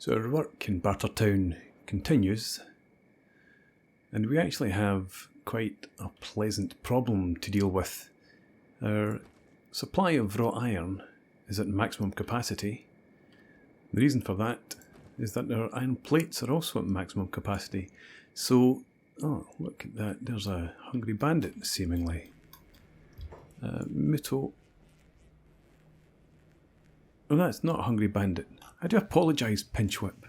So our work in Bartertown continues, and we actually have quite a pleasant problem to deal with. Our supply of raw iron is at maximum capacity. The reason for that is that our iron plates are also at maximum capacity. So, oh, look at that, there's a Hungry Bandit, seemingly. Muto. Oh, that's not a Hungry Bandit. I do apologise, Pinchwhip.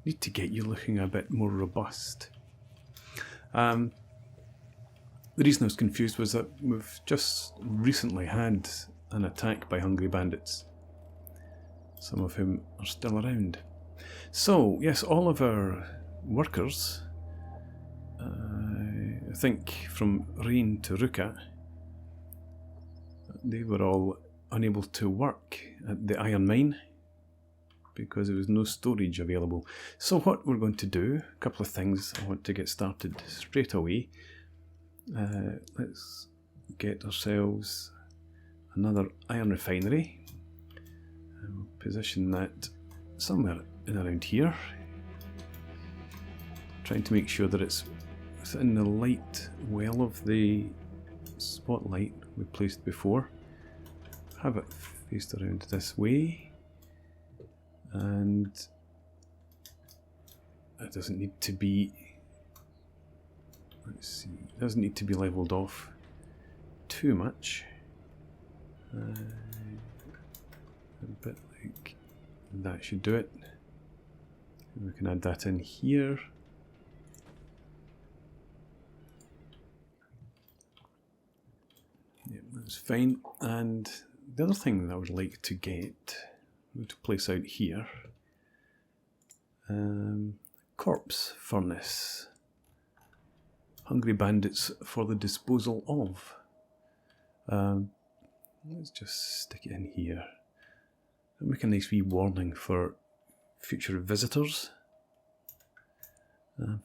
Need to get you looking a bit more robust. The reason I was confused was that we've just recently had an attack by Hungry Bandits, some of whom are still around. So, yes, all of our workers, I think from Rain to Ruka, they were all unable to work at the iron mine because there was no storage available. So what we're going to do, a couple of things I want to get started straight away. Let's get ourselves another iron refinery. We'll position that somewhere in around here, trying to make sure that it's within the light well of the spotlight we placed before. Have it faced around this way, and it doesn't need to be, let's see, it doesn't need to be leveled off too much. A bit like that should do it. And we can add that in here. Yeah, that's fine. And the other thing that I would like to get, I'm going to place out here, corpse furnace. Hungry Bandits for the disposal of. Let's just stick it in here. And make a nice wee warning for future visitors.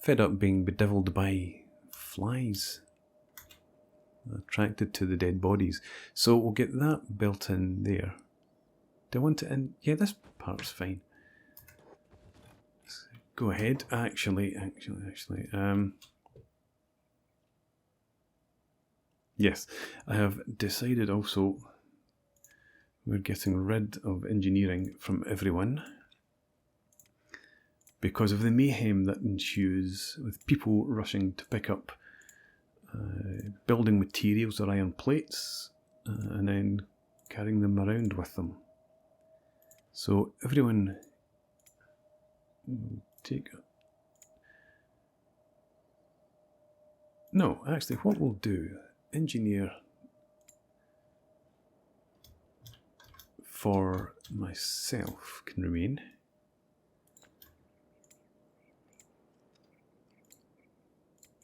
Fed up being bedevilled by flies attracted to the dead bodies. So we'll get that built in there. Do I want it in? Yeah, this part's fine. Let's go ahead. Actually. Yes, I have decided also we're getting rid of engineering from everyone because of the mayhem that ensues with people rushing to pick up building materials or iron plates and then carrying them around with them. So everyone will take it. No, actually what we'll do, engineer for myself can remain.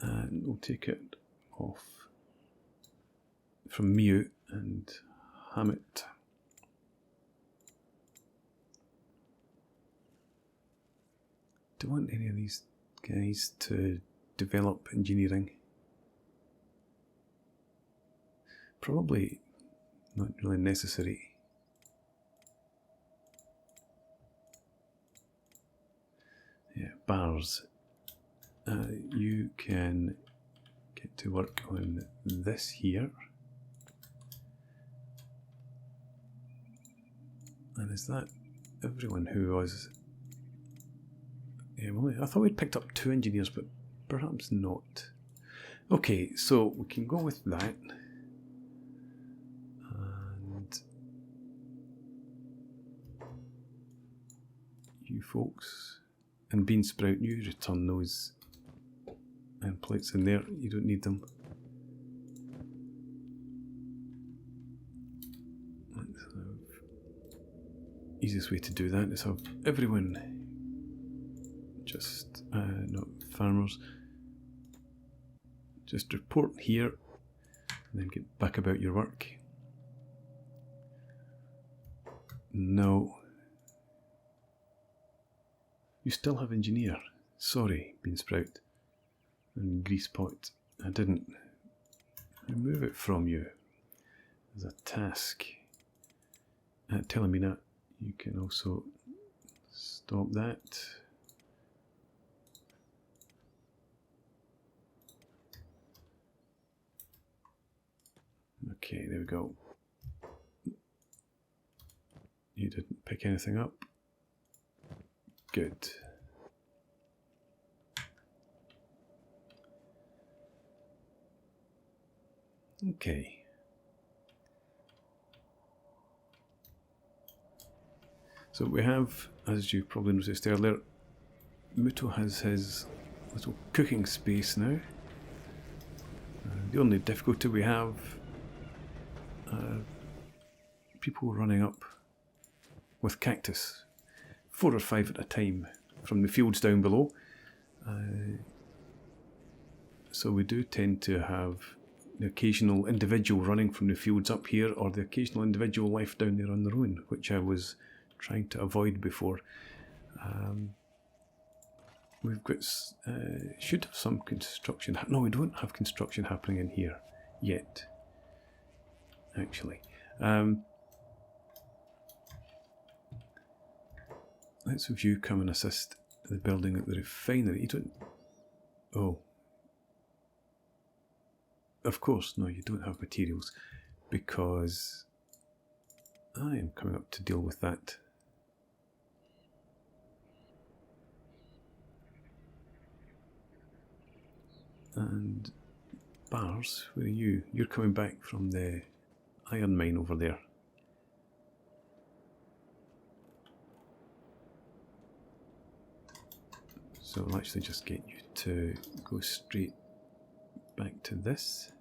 And we'll take it off from Mew and Hammett. Do I want any of these guys to develop engineering? Probably not really necessary. Yeah, bars. You can get to work on this here. And is that everyone who was... Yeah, well, I thought we'd picked up 2 engineers, but perhaps not. Okay, so we can go with that. And you folks, and Bean Sprout, you return those iron plates in there. You don't need them. Easiest way to do that is have everyone just, not farmers, just report here and then get back about your work. No. You still have engineer. Sorry, Beansprout and Greasepot. I didn't remove it from you as a task. Telling me that you can also Stop that. Okay, there we go. You didn't pick anything up. Good. Okay. So we have, as you probably noticed earlier, Muto has his little cooking space now. The only difficulty we have are people running up with cactus, 4 or 5 at a time from the fields down below. So we do tend to have the occasional individual running from the fields up here, or the occasional individual left down there on their own, which I was trying to avoid before. We've got, should have some construction. No, we don't have construction happening in here yet, actually. Let's have you come and assist the building at the refinery. You don't... Oh. Of course, no, you don't have materials, because I am coming up to deal with that. And Bars, where are you? You're coming back from the iron mine over there. So I'll actually just get you to go straight back to this.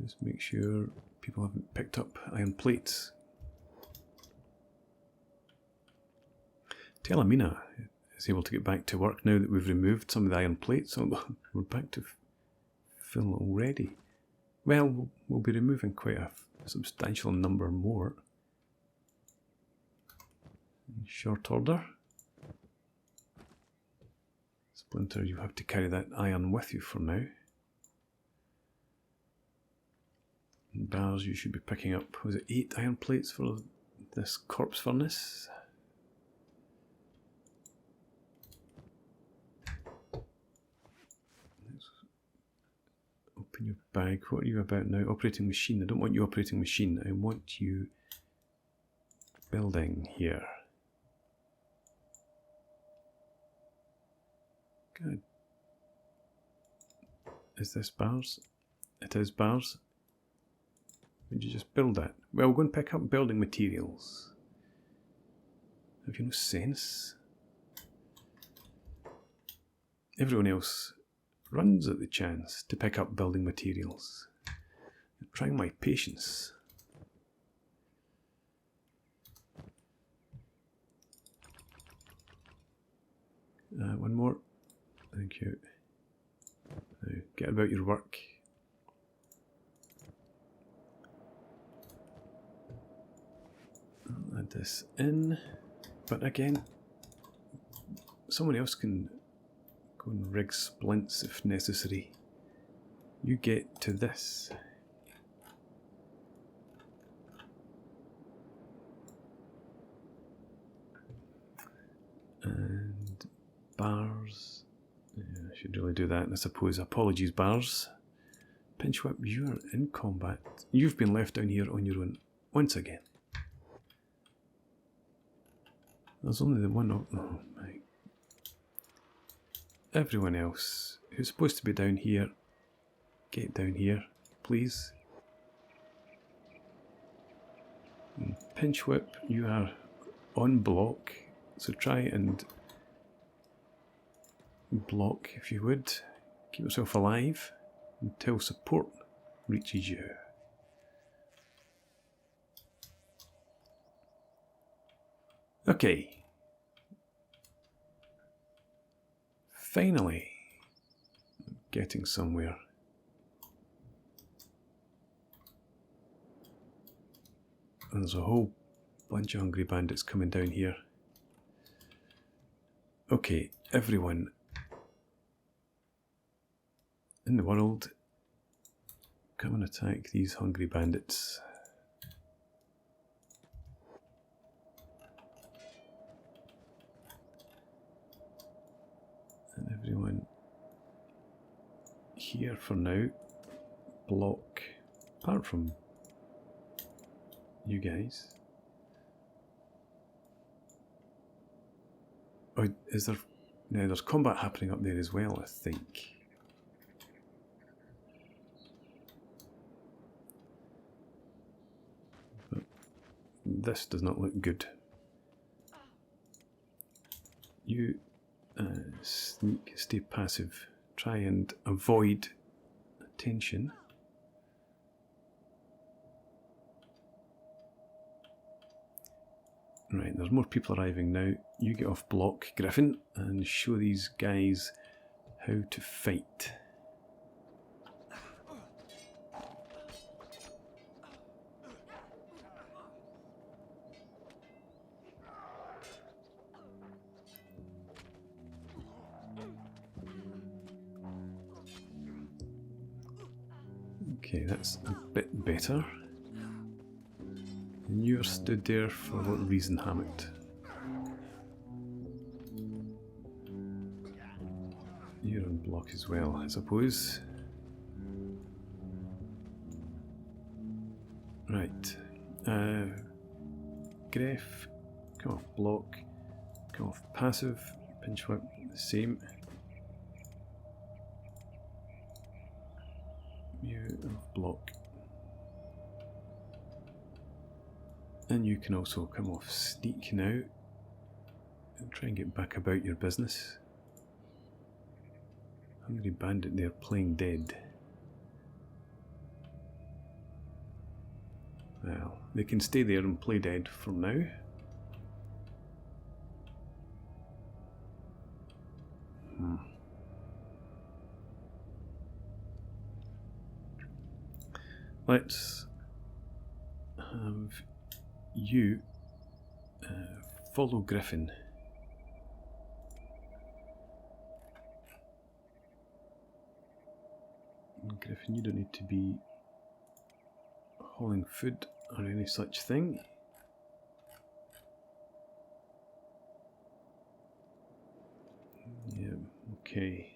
Just make sure people haven't picked up iron plates. Telemina is able to get back to work now that we've removed some of the iron plates. So we're back to fill already. Well, we'll be removing quite a substantial number more. In short order. Splinter, you have to carry that iron with you for now. And Bars, you should be picking up, was it 8 iron plates for this corpse furnace? Open your bag. What are you about now? Operating machine. I don't want you operating machine. I want you building here. Good. Is this Bars? It is Bars. Would you just build that? Well, go and pick up building materials. Have you no sense? Everyone else runs at the chance to pick up building materials. You're trying my patience. One more. Thank you. Now, get about your work. I'll add this in. But again, someone else can go and rig splints if necessary. You get to this. And Bars. Yeah, I should really do that, I suppose. Apologies, Bars. Pinch Whip, you are in combat. You've been left down here on your own once again. There's only the one. Oh my. Everyone else who's supposed to be down here, get down here, please. And Pinch Whip, you are on block, so try and block if you would. Keep yourself alive until support reaches you. Okay. Finally, getting somewhere. And there's a whole bunch of Hungry Bandits coming down here. Okay, everyone in the world, come and attack these hungry bandits. And everyone here for now, block, apart from you guys. Oh, is there... Now there's combat happening up there as well, I think. But this does not look good. You sneak, stay passive, try and avoid attention. Right, there's more people arriving now. You get off block, Griffin, and show these guys how to fight. Okay, that's a bit better. And you're stood there for what reason, Hammett? You're on block as well, I suppose. Right. Gref, come off block, come off passive, pinch whip, the same. You off block. And you can also come off sneak now and try and get back about your business. Hungry Bandit, they're playing dead. Well, they can stay there and play dead for now. Let's have you follow Griffin. Griffin, you don't need to be hauling food or any such thing. Yeah, okay.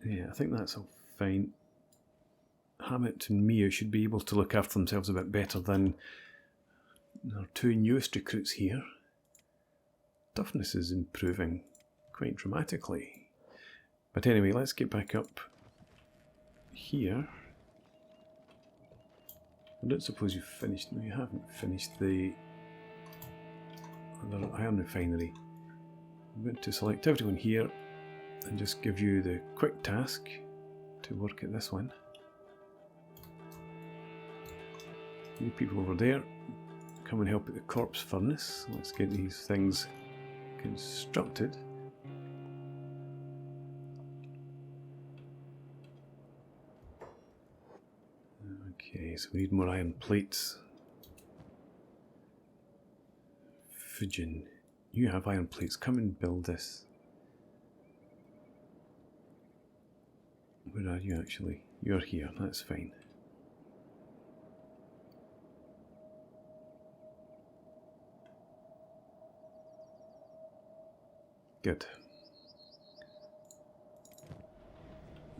Yeah, I think that's all fine. Hammett and Mia should be able to look after themselves a bit better than our two newest recruits here. Toughness is improving quite dramatically. But anyway, let's get back up here. I don't suppose you've finished. No, you haven't finished the other iron refinery. I'm going to select everyone here and just give you the quick task to work at this one. You people over there, come and help at the corpse furnace. Let's get these things constructed. Okay, so we need more iron plates. Fujin, you have iron plates. Come and build this. Where are you actually? You're here, that's fine. Good.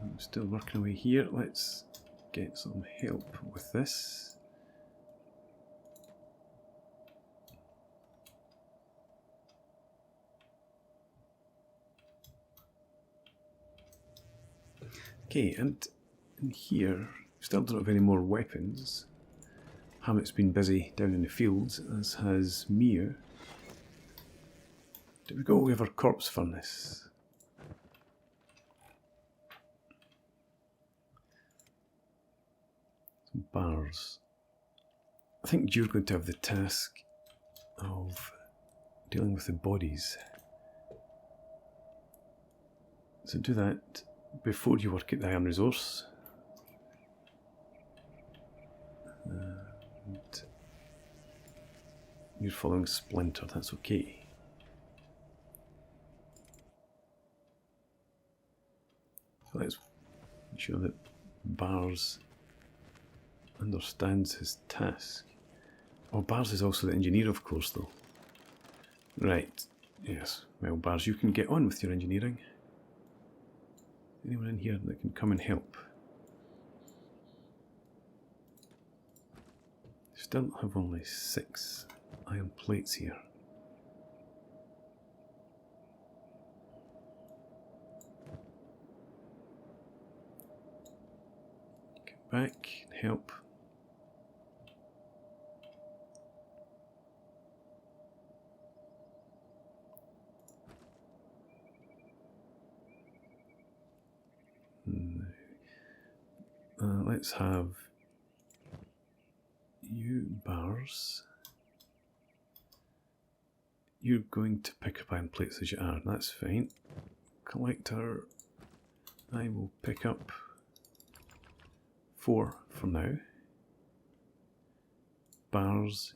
I'm still working away here. Let's get some help with this. Okay, and in here, still don't have any more weapons. Hammett's been busy down in the fields, as has Mia. There we go, we have our corpse furnace. Some bars. I think you're going to have the task of dealing with the bodies. So do that before you work at the iron resource. And you're following Splinter, that's okay. sure that Bars understands his task. Oh, Bars is also the engineer, of course, though. Right. Yes. Well, Bars, you can get on with your engineering. Anyone in here that can come and help? Still have only 6 iron plates here. Get back and help. Let's have you, Bars. You're going to pick up iron plates as you are, that's fine. Collector, I will pick up 4 for now. Bars,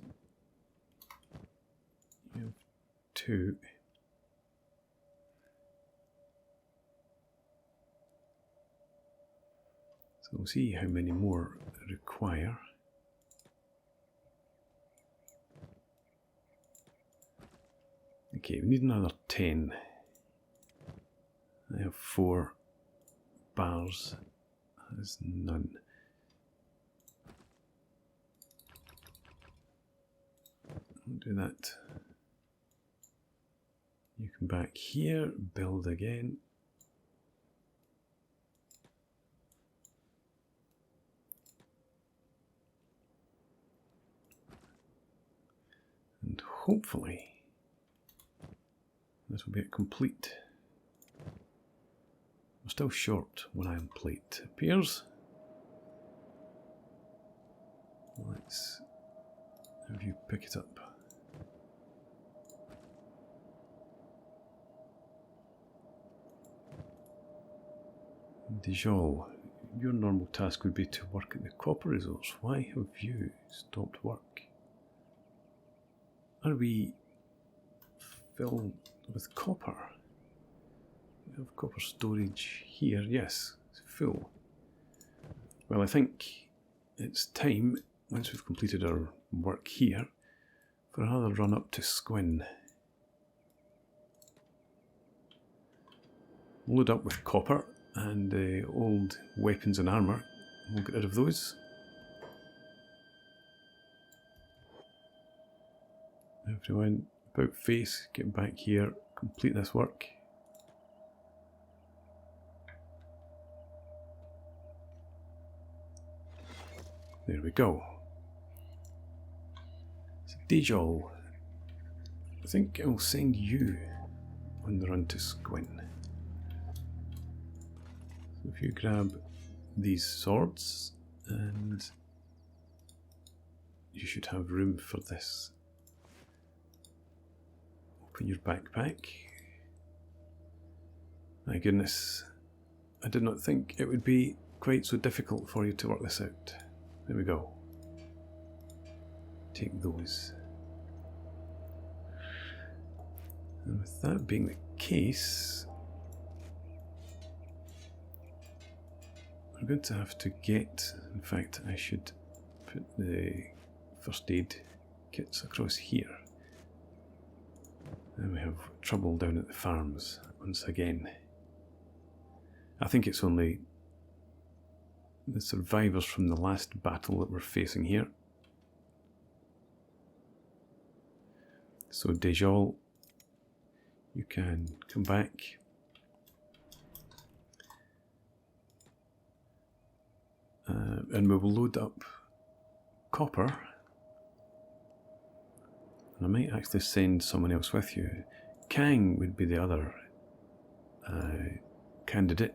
you have 2. So we'll see how many more require. Okay, we need another 10. I have 4. Bars has none. I'll do that. You come back here, build again. And hopefully this will be it complete. We're still short 1 iron plate, it appears. Let's have you pick it up. Dijol, your normal task would be to work at the copper resource. Why have you stopped work? Are we filled with copper? We have copper storage here. Yes, it's full. Well, I think it's time, once we've completed our work here, for another run up to Squin. Load up with copper and old weapons and armour. We'll get rid of those. Everyone, about face, get back here, complete this work. There we go. So Dijol, I think I'll send you on the run to Squin. So if you grab these swords, and you should have room for this. Open your backpack. My goodness, I did not think it would be quite so difficult for you to work this out. There we go. Take those. And with that being the case, we're going to have to get, in fact, I should put the first aid kits across here. And we have trouble down at the farms once again. I think it's only the survivors from the last battle that we're facing here. So Dijol, you can come back. And we will load up copper. And I might actually send someone else with you. Kang would be the other candidate.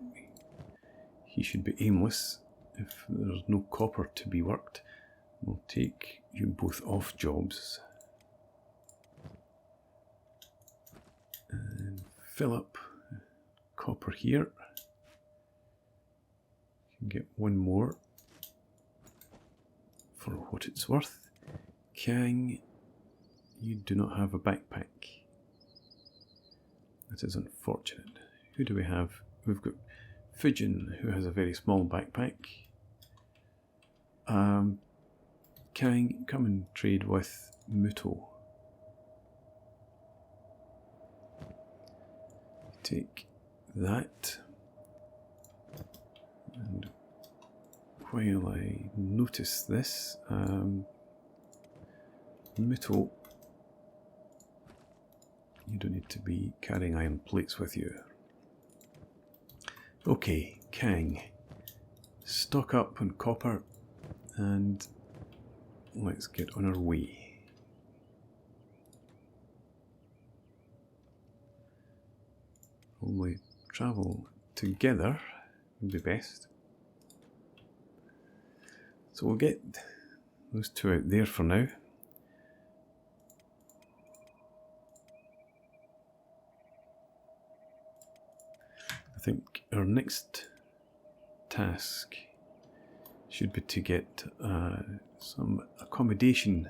He should be aimless. If there's no copper to be worked, we'll take you both off jobs. And fill up copper here. You can get 1 more for what it's worth. Kang, you do not have a backpack. That is unfortunate. Who do we have? We've got Fujin, who has a very small backpack. Can I come and trade with Muto? Take that. And while I notice this, Muto, you don't need to be carrying iron plates with you. Okay, Kang, stock up on copper and let's get on our way. Only travel together would be best. So we'll get those two out there for now. I think our next task should be to get some accommodation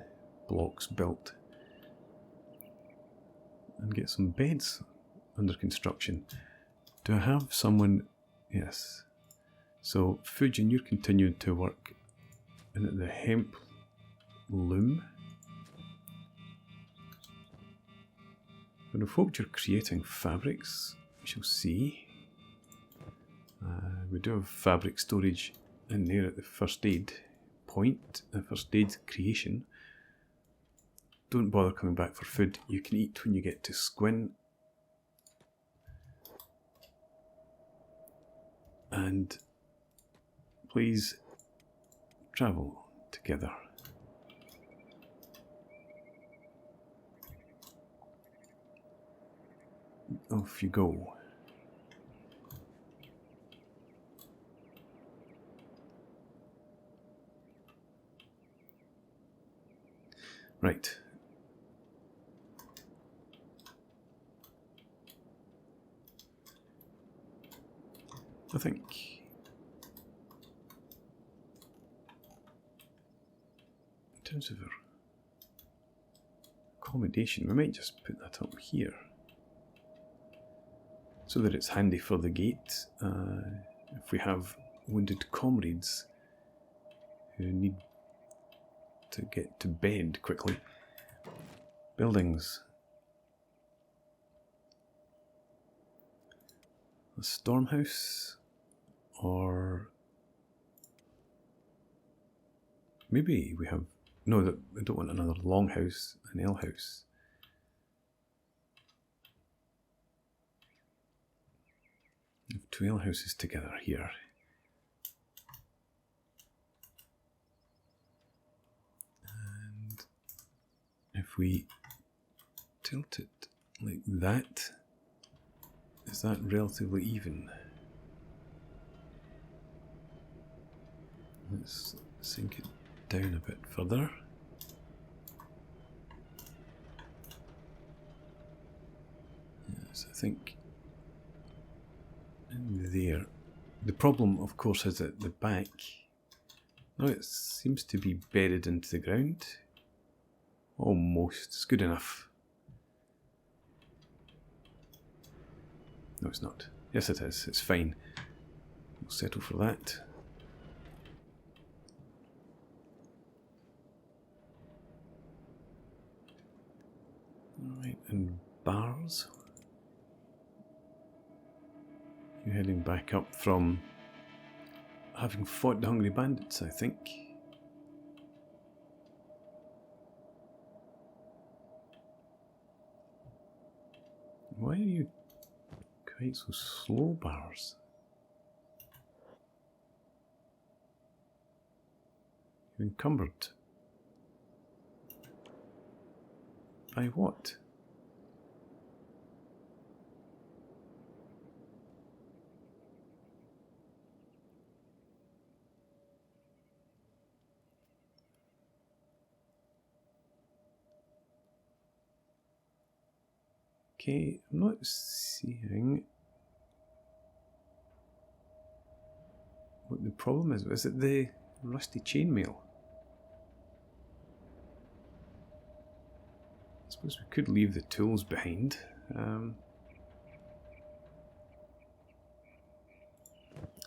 blocks built and get some beds under construction. Do I have someone? Yes. So Fujin, you're continuing to work in at the hemp loom. But I've hoped you're creating fabrics. We shall see. We do have fabric storage in there at the first aid point, the first aid creation. Don't bother coming back for food. You can eat when you get to Squin. And please travel together. Off you go. Right. I think in terms of our accommodation, we might just put that up here so that it's handy for the gate if we have wounded comrades who need to get to bed quickly. Buildings. A storm house, or maybe we have, no, I don't want another long house, an L house. We have two L houses together here. If we tilt it like that, is that relatively even? Let's sink it down a bit further. Yes, I think in there. The problem, of course, is at the back. Now it seems to be buried into the ground. Almost. It's good enough. No, it's not. Yes, it is. It's fine. We'll settle for that. Alright, and bars. You're heading back up from having fought the Hungry Bandits, I think. Why are you quite so slow, bars? You're encumbered. By what? Okay, I'm not seeing what the problem is. Is it the rusty chainmail? I suppose we could leave the tools behind.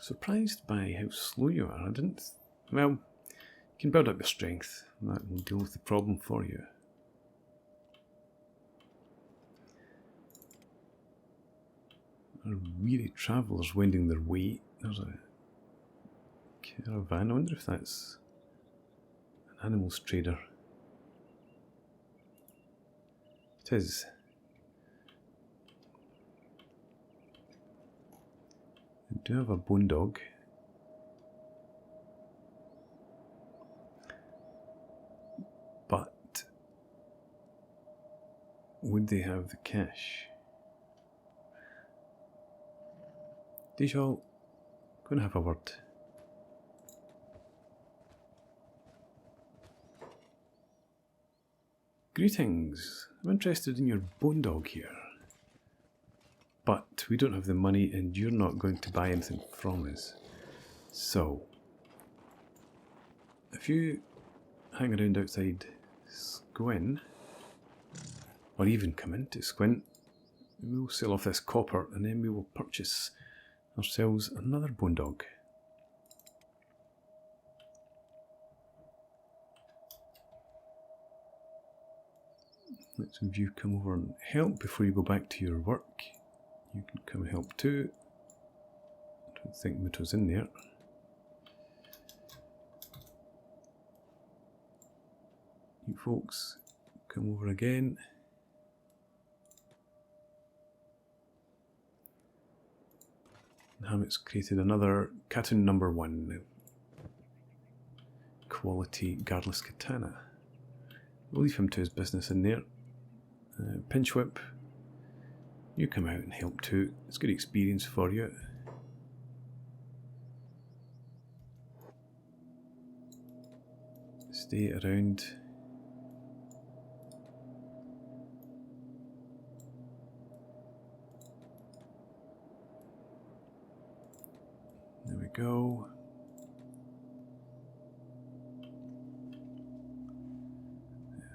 surprised by how slow you are. I didn't... Well, you can build up your strength, and that will deal with the problem for you. Our weary travellers wending their way. There's a caravan. I wonder if that's an animals trader. It is. I do have a bone dog. But would they have the cash? Dijal, go and have a word. Greetings. I'm interested in your bone dog here. But we don't have the money and you're not going to buy anything from us. So, if you hang around outside Squint, or even come into Squint, we'll sell off this copper and then we will purchase ourselves another bone dog. Let's have you come over and help before you go back to your work. You can come and help too. I don't think Muto's in there. You folks, come over again. Hammett's created another Katun number 1. Quality guardless katana. We'll leave him to his business in there. Pinch whip. You come out and help too. It's good experience for you. Stay around. There we go.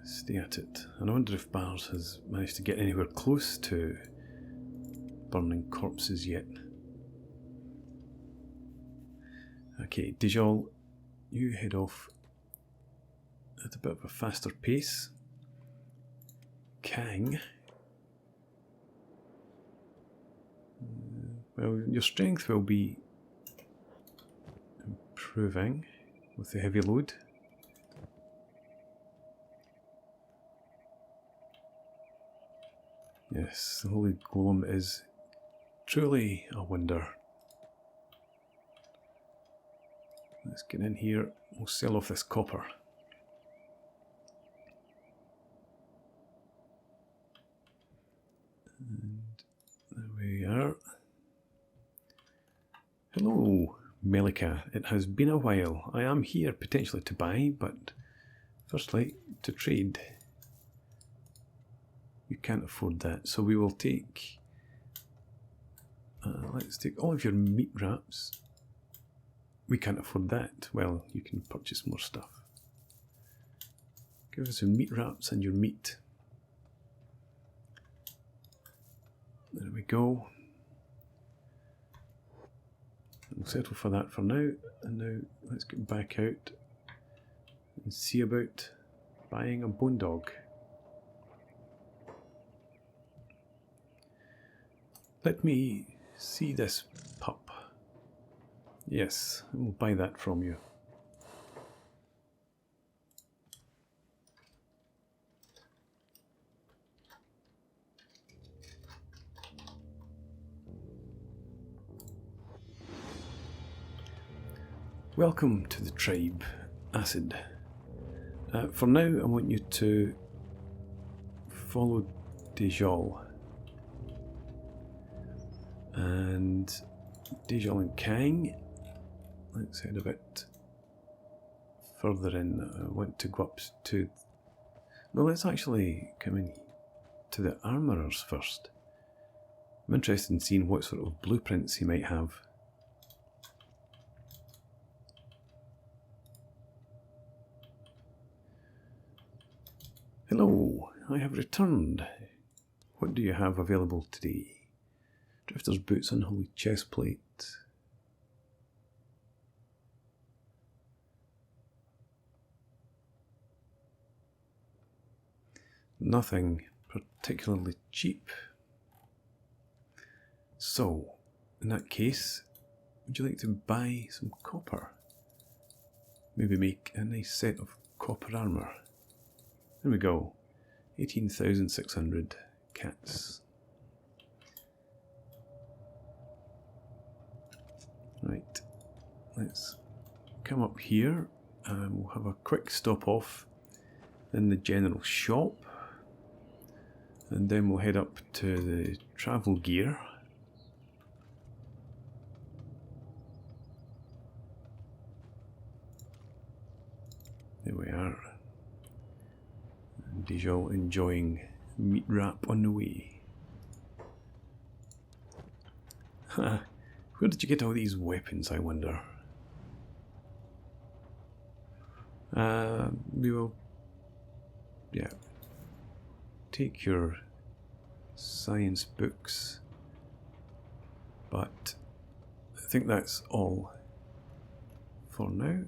Stay at it. And I wonder if Bars has managed to get anywhere close to burning corpses yet. Okay, Dijal, you head off at a bit of a faster pace. Kang, well, your strength will be improving with the heavy load. Yes, the Holy Golem is truly a wonder. Let's get in here, we'll sell off this copper. And there we are. Hello, Melika. It has been a while. I am here potentially to buy, but firstly to trade. You can't afford that, so we will take... let's take all of your meat wraps. We can't afford that. Well, you can purchase more stuff. Give us your meat wraps and your meat. There we go. We'll settle for that for now. And now let's get back out and see about buying a bone dog. Let me see this pup. Yes, I will buy that from you. Welcome to the tribe, Acid. For now, I want you to follow Dijal. And Dijal and Kang, let's head a bit further in. I want to go up to... No, let's actually come in to the armourers first. I'm interested in seeing what sort of blueprints he might have. Hello, I have returned. What do you have available today? Drifter's boots, unholy chestplate. Nothing particularly cheap. So, in that case, would you like to buy some copper? Maybe make a nice set of copper armour. There we go. 18,600 cats. Right, let's come up here and we'll have a quick stop off in the general shop, and then we'll head up to the travel gear. There we are. And Dijon enjoying meat wrap on the way. Where did you get all these weapons, I wonder? We will, yeah, take your science books, but I think that's all for now.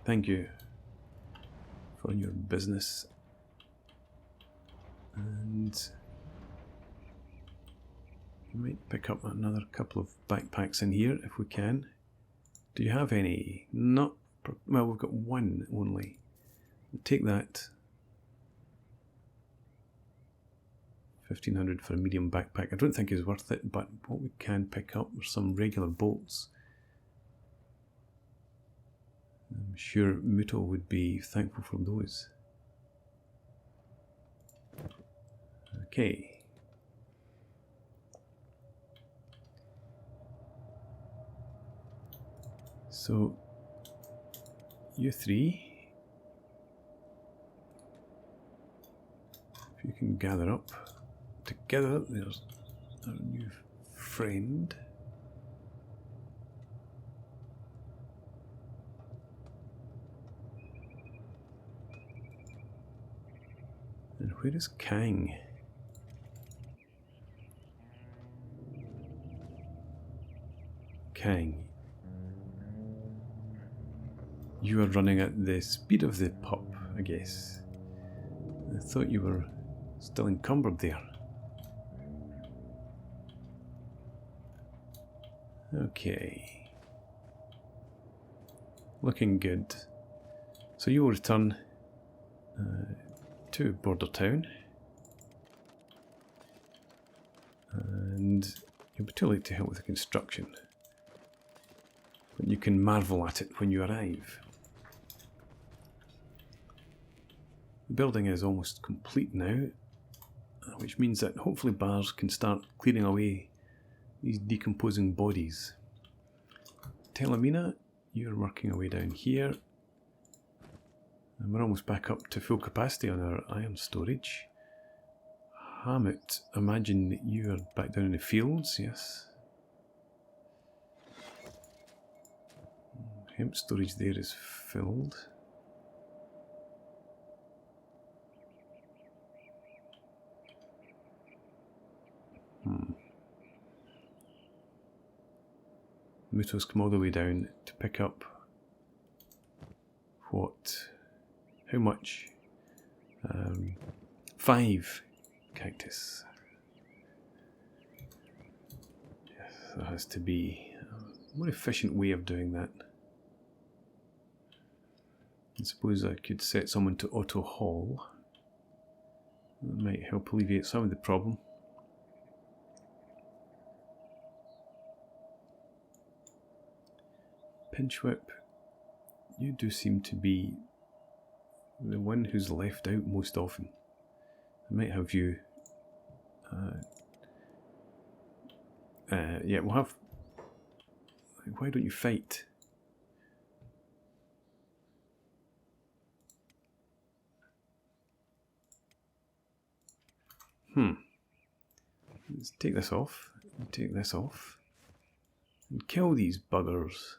Thank you for your business, and we might pick up another couple of backpacks in here if we can. Do you have any? Not, well, we've got one only. We'll take that. 1,500 for a medium backpack. I don't think is worth it, but what we can pick up are some regular bolts. I'm sure Muto would be thankful for those. Okay. So, you three, if you can gather up together, there's our new friend. And where is Kang? Kang. You are running at the speed of the pup, I guess. I thought you were still encumbered there. Okay. Looking good. So you will return to Bartertown. And you'll be too late to help with the construction. But you can marvel at it when you arrive. The building is almost complete now, which means that hopefully Bars can start clearing away these decomposing bodies. Telemina, you're working away down here. And we're almost back up to full capacity on our iron storage. Hammett, imagine you are back down in the fields, yes. Hemp storage there is filled. Muto's come all the way down to pick up what? How much? 5 cactus. Yes, there has to be a more efficient way of doing that. I suppose I could set someone to auto haul. That might help alleviate some of the problem. Pinch whip, you do seem to be the one who's left out most often. I might have you. Yeah, we'll have. Why don't you fight? Let's take this off. Take this off. And kill these buggers.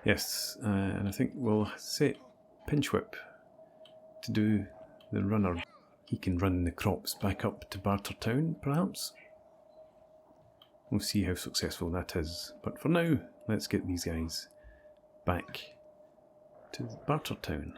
Yes, and I think we'll set Pinch Whip to do the runner. He can run the crops back up to Bartertown, perhaps. We'll see how successful that is. But for now, let's get these guys back to Bartertown.